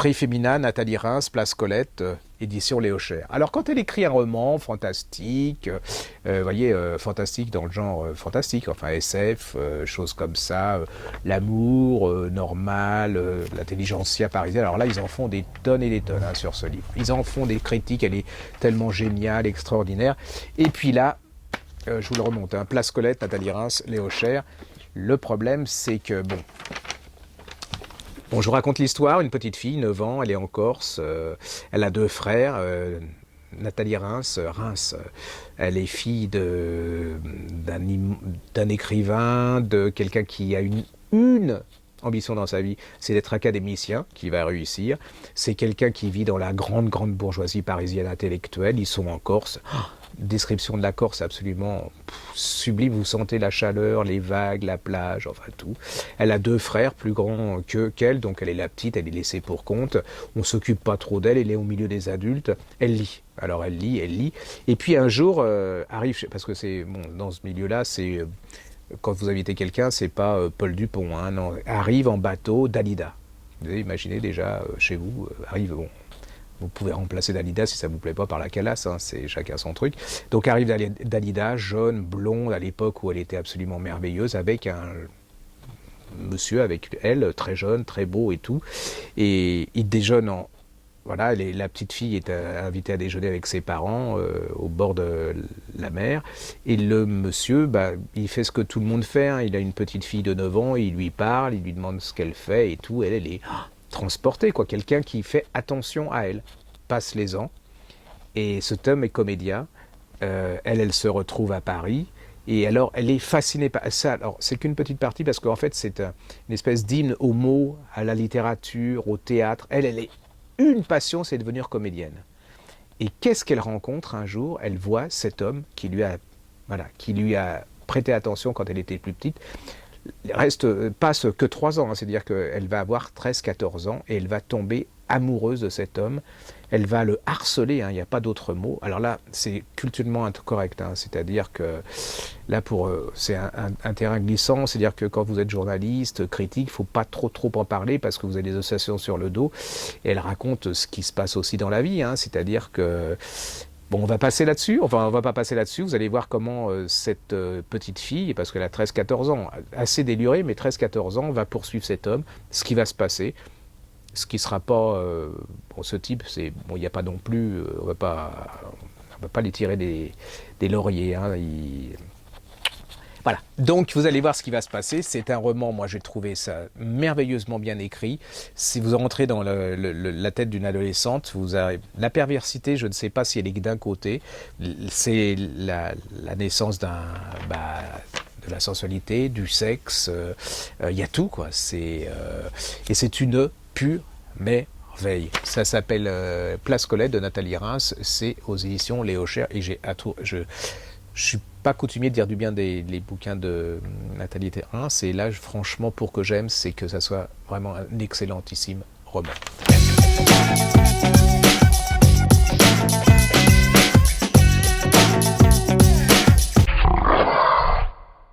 Prix féminin, Nathalie Reims, Place Colette, édition Léo Cher. Alors quand elle écrit un roman fantastique, voyez, fantastique dans le genre fantastique, enfin SF, choses comme ça, l'amour normal, l'intelligentsia parisienne, alors là ils en font des tonnes et des tonnes hein, sur ce livre. Ils en font des critiques, elle est tellement géniale, extraordinaire. Et puis là, je vous le remonte, hein, Place Colette, Nathalie Reims, Léo Cher. Le problème c'est que, bon, je vous raconte l'histoire, une petite fille, 9 ans, elle est en Corse, elle a 2 frères, Nathalie Reims, elle est fille d'un écrivain, de quelqu'un qui a une ambition dans sa vie, c'est d'être académicien, qui va réussir. C'est quelqu'un qui vit dans la grande bourgeoisie parisienne intellectuelle, ils sont en Corse. Description de la Corse absolument sublime, vous sentez la chaleur, les vagues, la plage, enfin tout. Elle a 2 frères plus grands qu'elle, donc elle est la petite, elle est laissée pour compte. On s'occupe pas trop d'elle, elle est au milieu des adultes, elle lit. Alors elle lit, et puis un jour arrive, parce que c'est bon, dans ce milieu-là, c'est quand vous invitez quelqu'un, c'est pas Paul Dupont, hein, non, arrive en bateau Dalida. Vous avez imaginé déjà chez vous, arrive, bon. Vous pouvez remplacer Dalida si ça ne vous plaît pas par la Calas, hein, c'est chacun son truc. Donc arrive Dalida, jeune, blonde, à l'époque où elle était absolument merveilleuse, avec un monsieur avec elle, très jeune, très beau et tout. Et il déjeune en... Voilà, la petite fille est invitée à déjeuner avec ses parents au bord de la mer. Et le monsieur, il fait ce que tout le monde fait. Hein. Il a une petite fille de 9 ans, il lui parle, il lui demande ce qu'elle fait et tout. Elle est transportée, quoi. Quelqu'un qui fait attention à elle. Passe les ans. Et cet homme est comédien. Elle se retrouve à Paris. Et alors, elle est fascinée par ça. Alors, c'est qu'une petite partie parce qu'en fait, c'est une espèce d'hymne aux mots, à la littérature, au théâtre. Elle est... Une passion, c'est devenir comédienne. Et qu'est-ce qu'elle rencontre un jour? Elle voit cet homme qui lui a prêté attention quand elle était plus petite. Passe que 3 ans, hein, c'est-à-dire qu'elle va avoir 13-14 ans et elle va tomber amoureuse de cet homme. Elle va le harceler, hein, il n'y a pas d'autre mot. Alors là, c'est culturellement incorrect, hein, c'est-à-dire que là, c'est un terrain glissant, c'est-à-dire que quand vous êtes journaliste, critique, il ne faut pas trop en parler parce que vous avez des associations sur le dos. Et elle raconte ce qui se passe aussi dans la vie, hein, c'est-à-dire que... Bon, on va passer là-dessus, enfin on va pas passer là-dessus, vous allez voir comment cette petite fille, parce qu'elle a 13-14 ans, assez délurée, mais 13-14 ans, va poursuivre cet homme, ce qui va se passer, ce qui sera pas... bon, ce type, c'est bon, il n'y a pas non plus... on va pas les tirer des lauriers, hein, Voilà, donc vous allez voir ce qui va se passer. C'est un roman, moi j'ai trouvé ça merveilleusement bien écrit. Si vous rentrez dans la tête d'une adolescente, vous avez la perversité, je ne sais pas si elle est d'un côté, c'est la naissance de la sensualité, du sexe, il y a tout quoi. Et c'est une pure merveille. Ça s'appelle Place Colette de Nathalie Reims, c'est aux éditions Léo Cher et je suis pas coutumier de dire du bien des bouquins de Nathalie Reims, et là, franchement, pour que j'aime, c'est que ça soit vraiment un excellentissime roman. Merci.